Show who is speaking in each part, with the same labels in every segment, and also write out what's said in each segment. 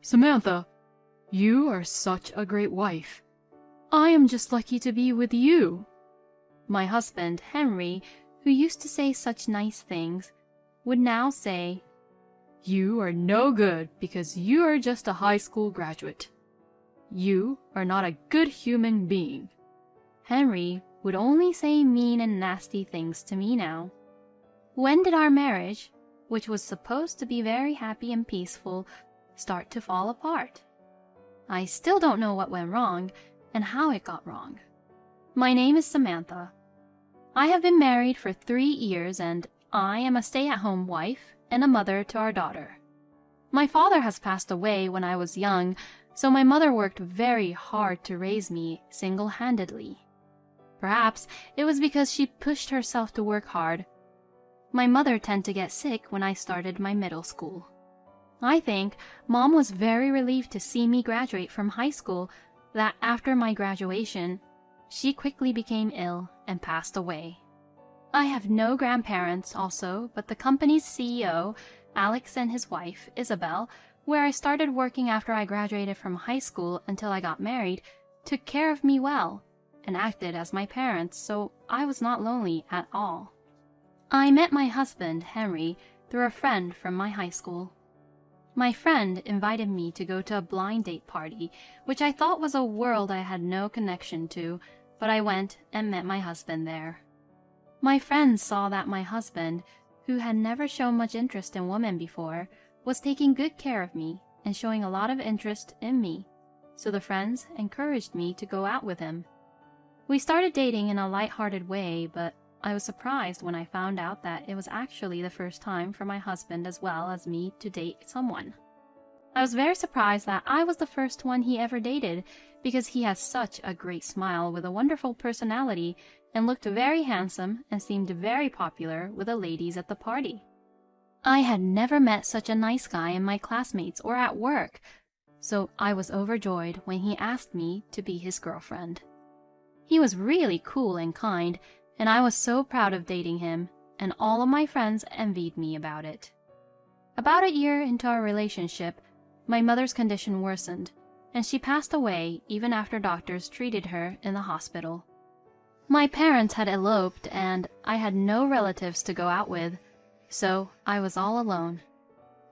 Speaker 1: Samantha, you are such a great wife. I am just lucky to be with you."
Speaker 2: My husband, Henry, who used to say such nice things, would now say,
Speaker 1: "You are no good because you are just a high school graduate. You are not a good human being."
Speaker 2: Henry would only say mean and nasty things to me now. When did our marriage, which was supposed to be very happy and peaceful, start to fall apart? I still don't know what went wrong and how it got wrong. My name is Samantha. I have been married for 3 years and I am a stay-at-home wife and a mother to our daughter. My father has passed away when I was young, so my mother worked very hard to raise me single-handedly. Perhaps it was because she pushed herself to work hard. My mother tended to get sick when I started my middle school. I think Mom was very relieved to see me graduate from high school, that after my graduation, she quickly became ill and passed away. I have no grandparents also, but the company's CEO, Alex, and his wife, Isabel, where I started working after I graduated from high school until I got married, took care of me well and acted as my parents, so I was not lonely at all. I met my husband, Henry, through a friend from my high school. My friend invited me to go to a blind date party, which I thought was a world I had no connection to, but I went and met my husband there. My friends saw that my husband, who had never shown much interest in women before, was taking good care of me and showing a lot of interest in me, so the friends encouraged me to go out with him. We started dating in a light-hearted way, but I was surprised when I found out that it was actually the first time for my husband as well as me to date someone. I was very surprised that I was the first one he ever dated, because he has such a great smile with a wonderful personality and looked very handsome and seemed very popular with the ladies at the party. I had never met such a nice guy in my classmates or at work, so I was overjoyed when he asked me to be his girlfriend. He was really cool and kind, and I was so proud of dating him, and all of my friends envied me about it. About a year into our relationship, my mother's condition worsened, and she passed away even after doctors treated her in the hospital. My parents had eloped, and I had no relatives to go out with, so I was all alone.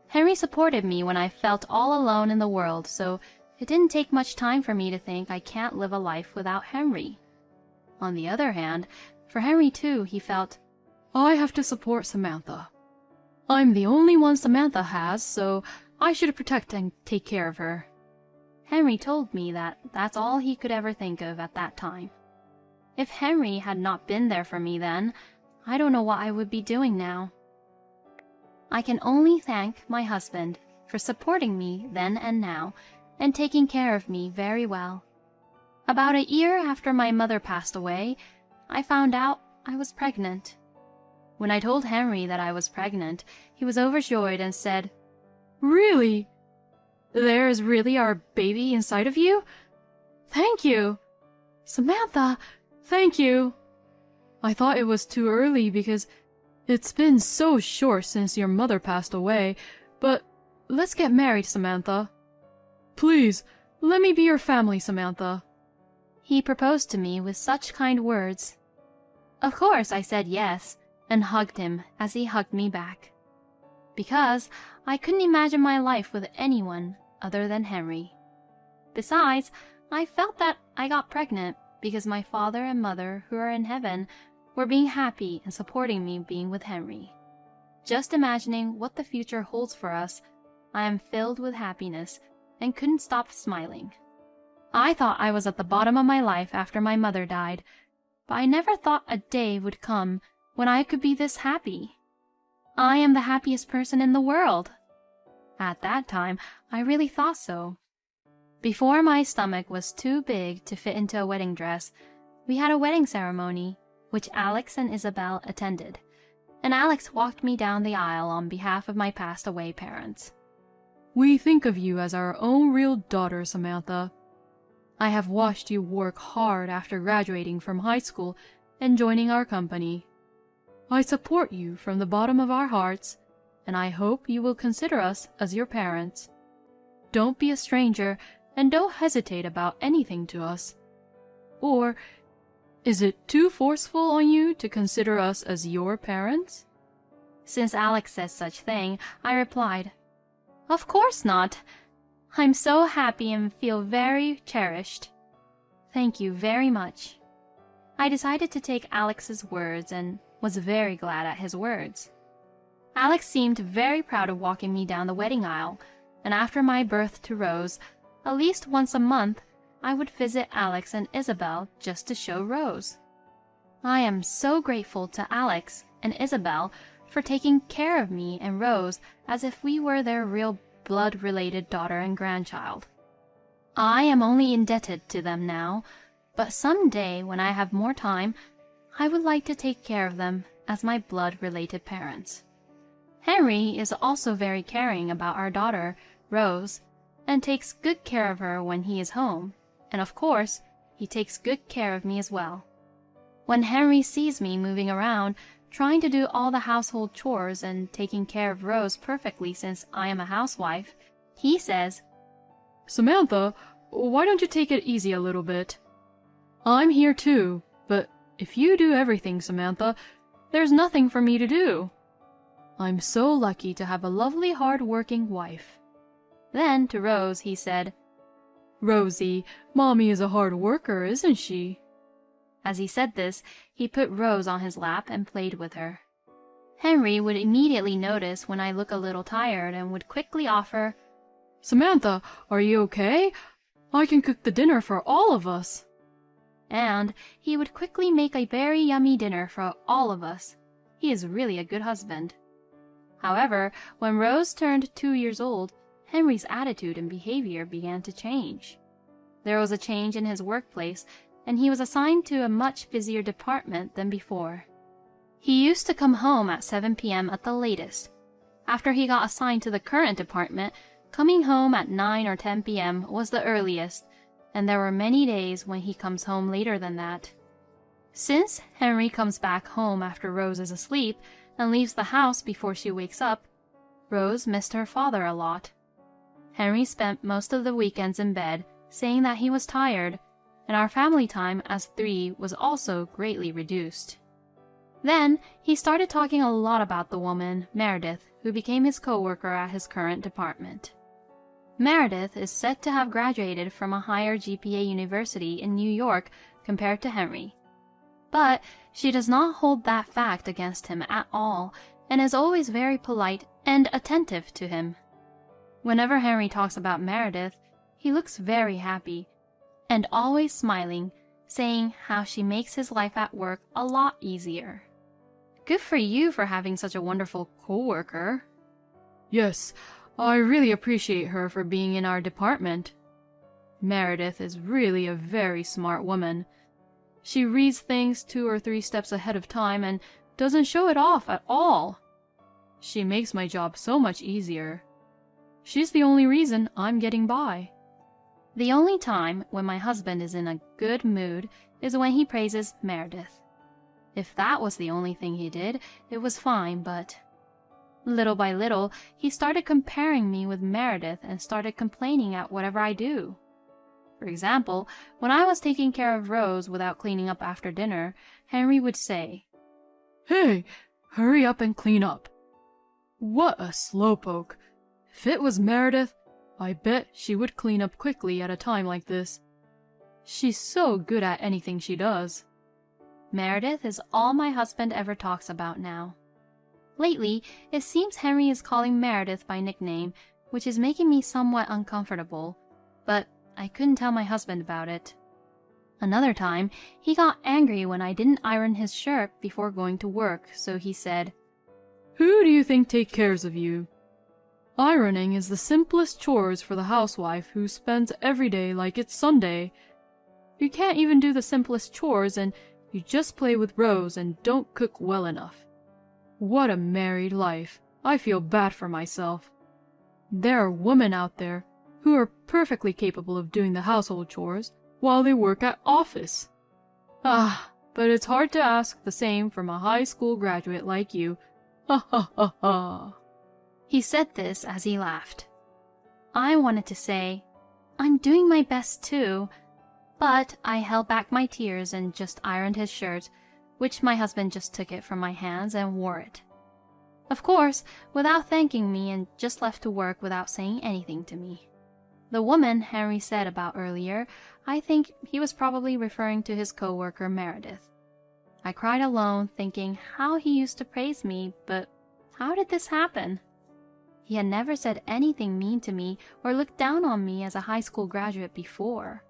Speaker 2: Henry supported me when I felt all alone in the world, so it didn't take much time for me to think I can't live a life without Henry. On the other hand, for Henry too, he felt,
Speaker 1: "I have to support Samantha. I'm the only one Samantha has, so I should protect and take care of her."
Speaker 2: Henry told me that that's all he could ever think of at that time. If Henry had not been there for me then, I don't know what I would be doing now. I can only thank my husband for supporting me then and now, and taking care of me very well. About a year after my mother passed away, I found out I was pregnant. When I told Henry that I was pregnant, he was overjoyed and said,
Speaker 1: "Really? There is really our baby inside of you? Thank you! Samantha, thank you! I thought it was too early because it's been so short since your mother passed away, but let's get married, Samantha. Please, let me be your family, Samantha."
Speaker 2: He proposed to me with such kind words. Of course I said yes, and hugged him as he hugged me back, because I couldn't imagine my life with anyone other than Henry. Besides, I felt that I got pregnant because my father and mother, who are in heaven, were being happy and supporting me being with Henry. Just imagining what the future holds for us, I am filled with happiness and couldn't stop smiling. I thought I was at the bottom of my life after my mother died, but I never thought a day would come when I could be this happy. I am the happiest person in the world. At that time, I really thought so. Before my stomach was too big to fit into a wedding dress, we had a wedding ceremony, which Alex and Isabel attended, and Alex walked me down the aisle on behalf of my passed-away parents.
Speaker 1: "We think of you as our own real daughter, Samantha. I have watched you work hard after graduating from high school and joining our company. I support you from the bottom of our hearts, and I hope you will consider us as your parents. don't be a stranger and don't hesitate about anything to us. Or is it too forceful on you to consider us as your parents?"
Speaker 2: Since Alex says such thing, I replied, "Of course not. I'm so happy and feel very cherished. Thank you very much." I decided to take Alex's words and was very glad at his words. Alex seemed very proud of walking me down the wedding aisle, and after my birth to Rose, at least once a month, I would visit Alex and Isabel just to show Rose. I am so grateful to Alex and Isabel for taking care of me and Rose as if we were their real blood-related daughter and grandchild. I am only indebted to them now, but someday when I have more time, I would like to take care of them as my blood-related parents. Henry is also very caring about our daughter, Rose, and takes good care of her when he is home, and of course, he takes good care of me as well. When Henry sees me moving around, trying to do all the household chores and taking care of Rose perfectly since I am a housewife, he says,
Speaker 1: "Samantha, why don't you take it easy a little bit? I'm here too, but if you do everything, Samantha, there's nothing for me to do. I'm so lucky to have a lovely hard-working wife."
Speaker 2: Then to Rose he said,
Speaker 1: "Rosie, Mommy is a hard worker, isn't she?"
Speaker 2: As he said this, he put Rose on his lap and played with her. Henry would immediately notice when I look a little tired and would quickly offer,
Speaker 1: "Samantha, are you okay? I can cook the dinner for all of us."
Speaker 2: And he would quickly make a very yummy dinner for all of us. He is really a good husband. However, when Rose turned 2 years old, Henry's attitude and behavior began to change. There was a change in his workplace, and he was assigned to a much busier department than before. He used to come home at 7 p.m. at the latest. After he got assigned to the current department, coming home at 9 or 10 p.m. was the earliest, and there were many days when he comes home later than that. Since Henry comes back home after Rose is asleep and leaves the house before she wakes up, Rose missed her father a lot. Henry spent most of the weekends in bed, saying that he was tired, and our family time as 3 was also greatly reduced. Then he started talking a lot about the woman, Meredith, who became his co-worker at his current department. Meredith is said to have graduated from a higher GPA university in New York compared to Henry. But she does not hold that fact against him at all and is always very polite and attentive to him. Whenever Henry talks about Meredith, he looks very happy and always smiling, saying how she makes his life at work a lot easier. Good for you for having such a wonderful co-worker.
Speaker 1: "Yes, I really appreciate her for being in our department. Meredith is really a very smart woman. She reads things 2 or 3 steps ahead of time and doesn't show it off at all. She makes my job so much easier. She's the only reason I'm getting by." The only time when my husband is in a good mood is when he praises Meredith. If that was the only thing he did, it was fine, but little by little, he started comparing me with Meredith and started complaining at whatever I do. For example, when I was taking care of Rose without cleaning up after dinner, Henry would say, "Hey, hurry up and clean up." What a slowpoke. If it was Meredith, I bet she would clean up quickly at a time like this. She's so good at anything she does.
Speaker 2: Meredith is all my husband ever talks about now. Lately, it seems Henry is calling Meredith by nickname, which is making me somewhat uncomfortable, but I couldn't tell my husband about it. Another time, he got angry when I didn't iron his shirt before going to work, so he said,
Speaker 1: "Who do you think take cares of you? Ironing is the simplest chores for the housewife who spends every day like it's Sunday. You can't even do the simplest chores and you just play with Rose and don't cook well enough. What a married life. I feel bad for myself. There are women out there who are perfectly capable of doing the household chores while they work at office. But it's hard to ask the same from a high school graduate like you. Ha ha ha ha."
Speaker 2: He said this as he laughed. I wanted to say, "I'm doing my best too," but I held back my tears and just ironed his shirt, which my husband just took it from my hands and wore it. Of course, without thanking me, and just left to work without saying anything to me. The woman Henry said about earlier, I think he was probably referring to his coworker Meredith. I cried alone, thinking how he used to praise me, but how did this happen? He had never said anything mean to me or looked down on me as a high school graduate before.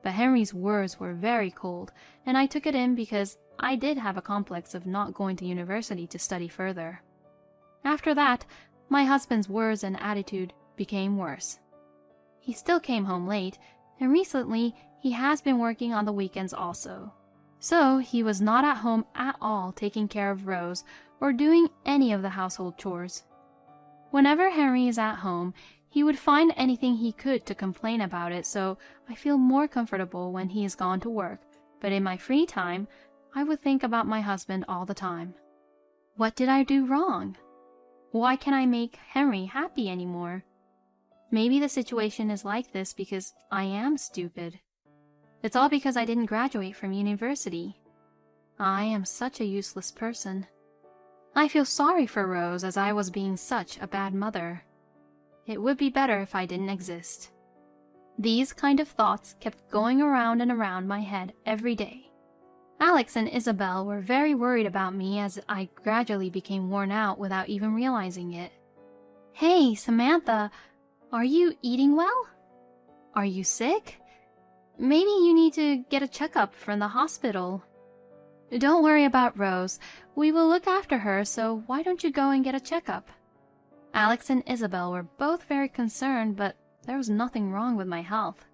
Speaker 2: But Henry's words were very cold, and I took it in because I did have a complex of not going to university to study further. After that, my husband's words and attitude became worse. He still came home late, and recently he has been working on the weekends also. So he was not at home at all taking care of Rose or doing any of the household chores. Whenever Henry is at home, he would find anything he could to complain about it, so I feel more comfortable when he is gone to work, but in my free time, I would think about my husband all the time. What did I do wrong? Why can't I make Henry happy anymore? Maybe the situation is like this because I am stupid. It's all because I didn't graduate from university. I am such a useless person. I feel sorry for Rose as I was being such a bad mother. It would be better if I didn't exist. These kind of thoughts kept going around and around my head every day. Alex and Isabel were very worried about me as I gradually became worn out without even realizing it. "Hey, Samantha, are you eating well? Are you sick? Maybe you need to get a checkup from the hospital. Don't worry about Rose. We will look after her, so why don't you go and get a checkup?" Alex and Isabel were both very concerned, but there was nothing wrong with my health.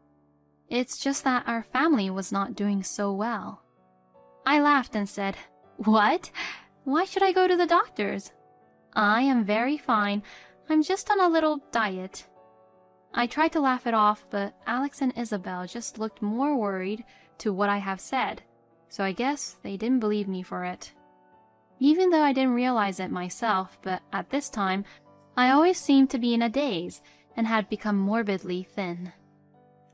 Speaker 2: It's just that our family was not doing so well. I laughed and said, "What? Why should I go to the doctors? I am very fine. I'm just on a little diet." I tried to laugh it off, but Alex and Isabel just looked more worried to what I have said, so I guess they didn't believe me for it. Even though I didn't realize it myself, but at this time, I always seemed to be in a daze and had become morbidly thin.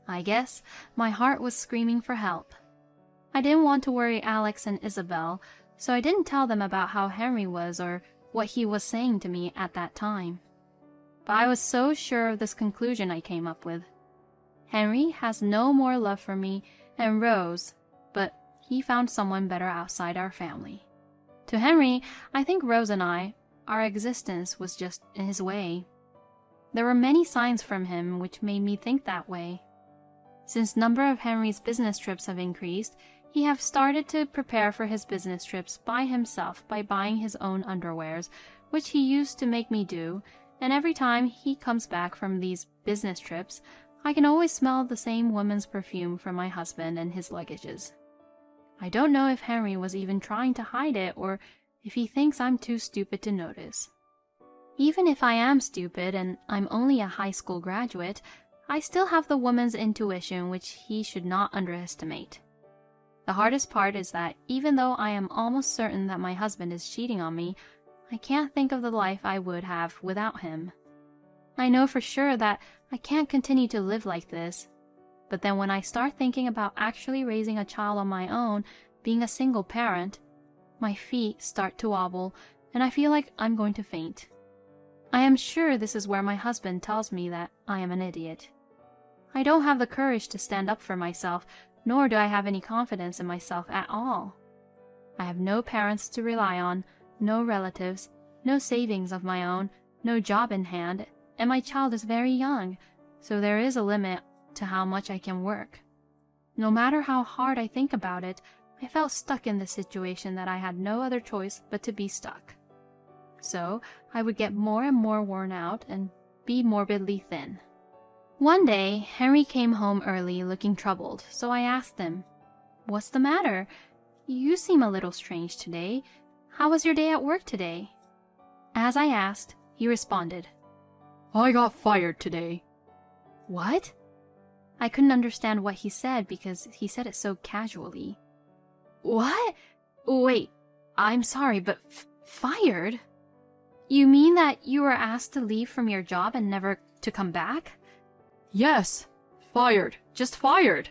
Speaker 2: I guess my heart was screaming for help. I didn't want to worry Alex and Isabel, so I didn't tell them about how Henry was or what he was saying to me at that time. But I was so sure of this conclusion I came up with. Henry has no more love for me and Rose, but he found someone better outside our family. To Henry, I think Rose and our existence was just in his way. There were many signs from him which made me think that way. Since number of Henry's business trips have increased, he have started to prepare for his business trips by himself by buying his own underwears, which he used to make me do, and every time he comes back from these business trips, I can always smell the same woman's perfume from my husband and his luggages. I don't know if Henry was even trying to hide it or if he thinks I'm too stupid to notice. Even if I am stupid and I'm only a high school graduate, I still have the woman's intuition which he should not underestimate. The hardest part is that even though I am almost certain that my husband is cheating on me, I can't think of the life I would have without him. I know for sure that I can't continue to live like this, but then when I start thinking about actually raising a child on my own, being a single parent, my feet start to wobble and I feel like I'm going to faint. I am sure this is where my husband tells me that I am an idiot. I don't have the courage to stand up for myself, nor do I have any confidence in myself at all. I have no parents to rely on, no relatives, no savings of my own, no job in hand, and my child is very young, so there is a limit to how much I can work. No matter how hard I think about it, I felt stuck in this situation that I had no other choice but to be stuck. So I would get more and more worn out and be morbidly thin. One day, Henry came home early looking troubled, so I asked him, "What's the matter? You seem a little strange today. How was your day at work today?" As I asked, he responded,
Speaker 1: "I got fired today."
Speaker 2: "What?" I couldn't understand what he said because he said it so casually. "What? Wait, I'm sorry, but fired? You mean that you were asked to leave from your job and never to come back?"
Speaker 1: Yes, fired, just fired.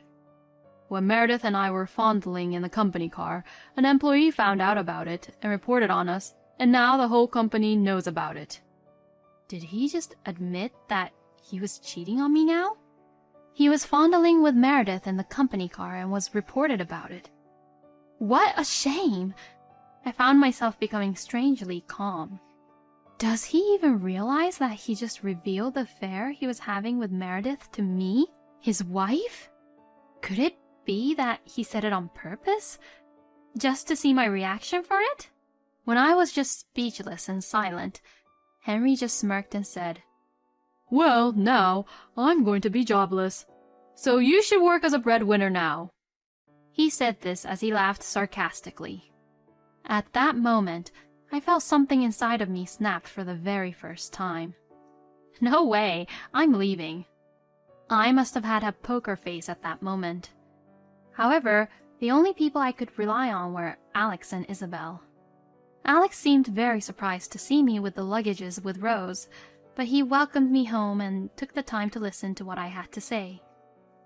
Speaker 1: When Meredith and I were fondling in the company car, an employee found out about it and reported on us, and now the whole company knows about it.
Speaker 2: Did he just admit that he was cheating on me now? He was fondling with Meredith in the company car and was reported about it. What a shame! I found myself becoming strangely calm. Does he even realize that he just revealed the affair he was having with Meredith to me, his wife? Could it be that he said it on purpose? Just to see my reaction for it? When I was just speechless and silent, Henry just smirked and said,
Speaker 1: Well, now, I'm going to be jobless. So you should work as a breadwinner now.
Speaker 2: He said this as he laughed sarcastically. At that moment, I felt something inside of me snap for the very first time. No way, I'm leaving. I must have had a poker face at that moment. However, the only people I could rely on were Alex and Isabel. Alex seemed very surprised to see me with the luggages with Rose, but he welcomed me home and took the time to listen to what I had to say.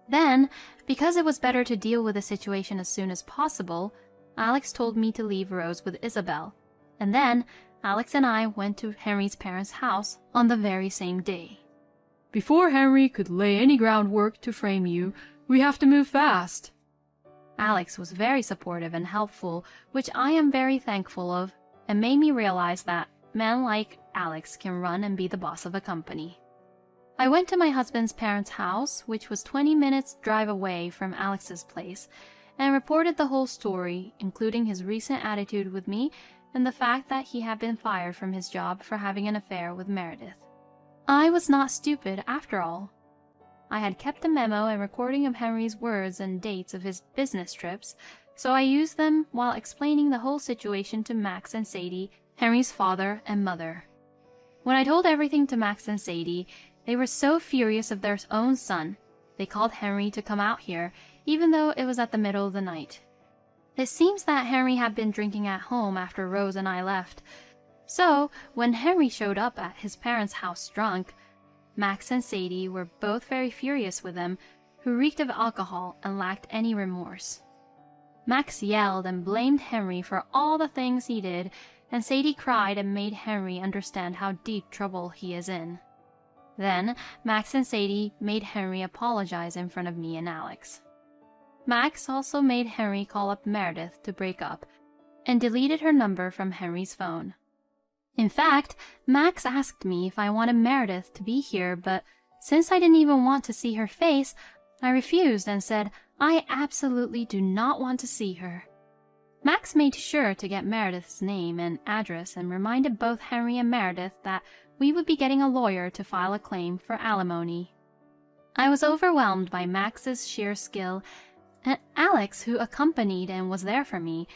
Speaker 2: Then, because it was better to deal with the situation as soon as possible, Alex told me to leave Rose with Isabel, and then Alex and I went to Henry's parents' house on the very same day.
Speaker 1: Before Henry could lay any groundwork to frame you, we have to move fast.
Speaker 2: Alex was very supportive and helpful, which I am very thankful of, and made me realize that men like Alex can run and be the boss of a company. I went to my husband's parents' house, which was 20 minutes drive away from Alex's place, and reported the whole story, including his recent attitude with me and the fact that he had been fired from his job for having an affair with Meredith. I was not stupid after all. I had kept a memo and recording of Henry's words and dates of his business trips, so I used them while explaining the whole situation to Max and Sadie, Henry's father and mother. When I told everything to Max and Sadie, they were so furious of their own son, they called Henry to come out here, even though it was at the middle of the night. It seems that Henry had been drinking at home after Rose and I left, so when Henry showed up at his parents' house drunk, Max and Sadie were both very furious with him, who reeked of alcohol and lacked any remorse. Max yelled and blamed Henry for all the things he did, and Sadie cried and made Henry understand how deep trouble he is in. Then, Max and Sadie made Henry apologize in front of me and Alex. Max also made Henry call up Meredith to break up, and deleted her number from Henry's phone. In fact, Max asked me if I wanted Meredith to be here, but since I didn't even want to see her face, I refused and said I absolutely do not want to see her. Max made sure to get Meredith's name and address and reminded both Henry and Meredith that we would be getting a lawyer to file a claim for alimony. I was overwhelmed by Max's sheer skill, and Alex, who accompanied and was there for me,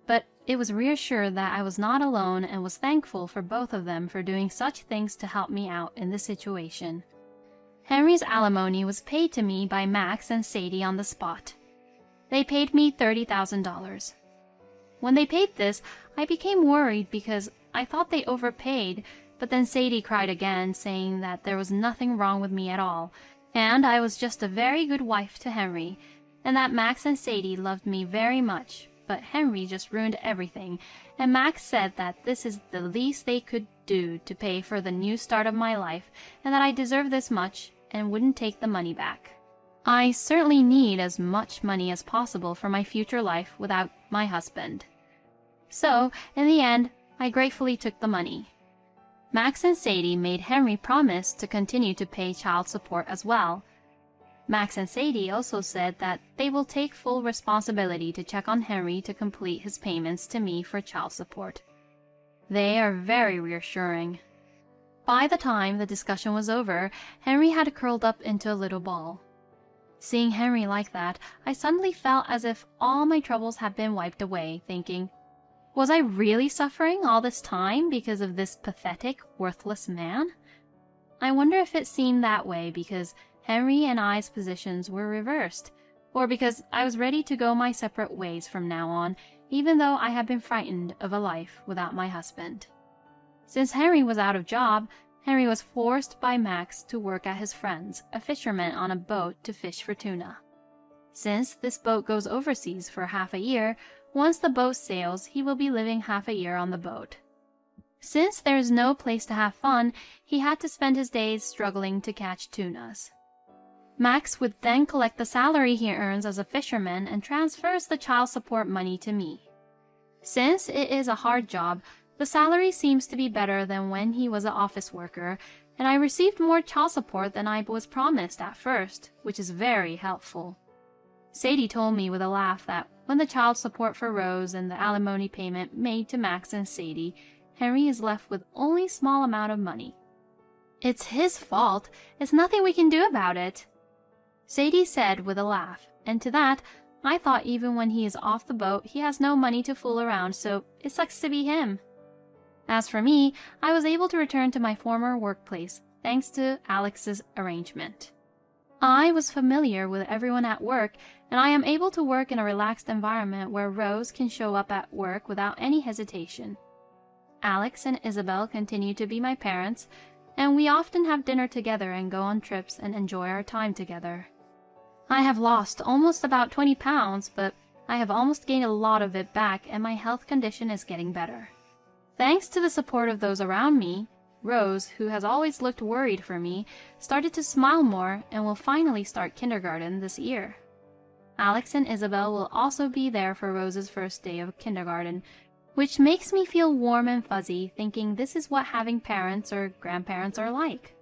Speaker 2: but it was reassured that I was not alone and was thankful for both of them for doing such things to help me out in this situation. Henry's alimony was paid to me by Max and Sadie on the spot. They paid me $30,000. When they paid this, I became worried because I thought they overpaid, but then Sadie cried again, saying that there was nothing wrong with me at all, and I was just a very good wife to Henry, and that Max and Sadie loved me very much, but Henry just ruined everything, and Max said that this is the least they could do to pay for the new start of my life, and that I deserve this much and wouldn't take the money back. I certainly need as much money as possible for my future life without my husband. So, in the end, I gratefully took the money. Max and Sadie made Henry promise to continue to pay child support as well. Max and Sadie also said that they will take full responsibility to check on Henry to complete his payments to me for child support. They are very reassuring. By the time the discussion was over, Henry had curled up into a little ball. Seeing Henry like that, I suddenly felt as if all my troubles had been wiped away, thinking, was I really suffering all this time because of this pathetic, worthless man? I wonder if it seemed that way because Henry and I's positions were reversed, or because I was ready to go my separate ways from now on, even though I had been frightened of a life without my husband. Since Henry was out of job, Henry was forced by Max to work at his friend's, a fisherman on a boat to fish for tuna. Since this boat goes overseas for half a year, once the boat sails, he will be living half a year on the boat. Since there is no place to have fun, he had to spend his days struggling to catch tunas. Max would then collect the salary he earns as a fisherman and transfers the child support money to me. Since it is a hard job, the salary seems to be better than when he was an office worker, and I received more child support than I was promised at first, which is very helpful. Sadie told me with a laugh that when the child support for Rose and the alimony payment made to Max and Sadie, Henry is left with only a small amount of money. It's his fault. It's nothing we can do about it, Sadie said with a laugh, and to that, I thought even when he is off the boat, he has no money to fool around, so it sucks to be him. As for me, I was able to return to my former workplace, thanks to Alex's arrangement. I was familiar with everyone at work, and I am able to work in a relaxed environment where Rose can show up at work without any hesitation. Alex and Isabel continue to be my parents, and we often have dinner together and go on trips and enjoy our time together. I have lost almost about 20 pounds, but I have almost gained a lot of it back, and my health condition is getting better. Thanks to the support of those around me, Rose, who has always looked worried for me, started to smile more and will finally start kindergarten this year. Alex and Isabel will also be there for Rose's first day of kindergarten, which makes me feel warm and fuzzy, thinking this is what having parents or grandparents are like.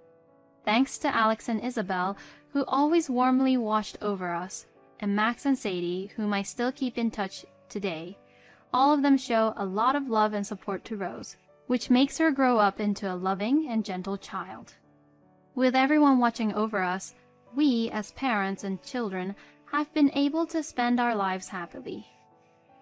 Speaker 2: Thanks to Alex and Isabel, who always warmly watched over us, and Max and Sadie, whom I still keep in touch today, all of them show a lot of love and support to Rose, which makes her grow up into a loving and gentle child. With everyone watching over us, we, as parents and children, have been able to spend our lives happily.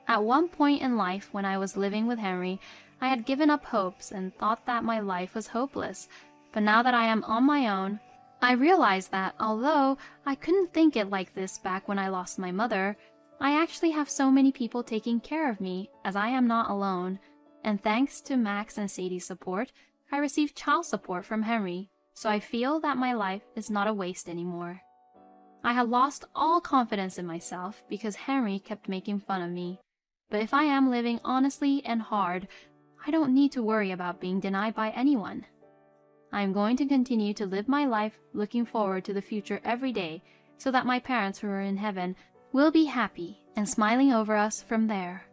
Speaker 2: At one point in life when I was living with Henry, I had given up hopes and thought that my life was hopeless, but now that I am on my own, I realize that although I couldn't think it like this back when I lost my mother, I actually have so many people taking care of me, as I am not alone, and thanks to Max and Sadie's support, I received child support from Henry, so I feel that my life is not a waste anymore. I had lost all confidence in myself because Henry kept making fun of me, but if I am living honestly and hard, I don't need to worry about being denied by anyone. I am going to continue to live my life looking forward to the future every day so that my parents who are in heaven will be happy and smiling over us from there.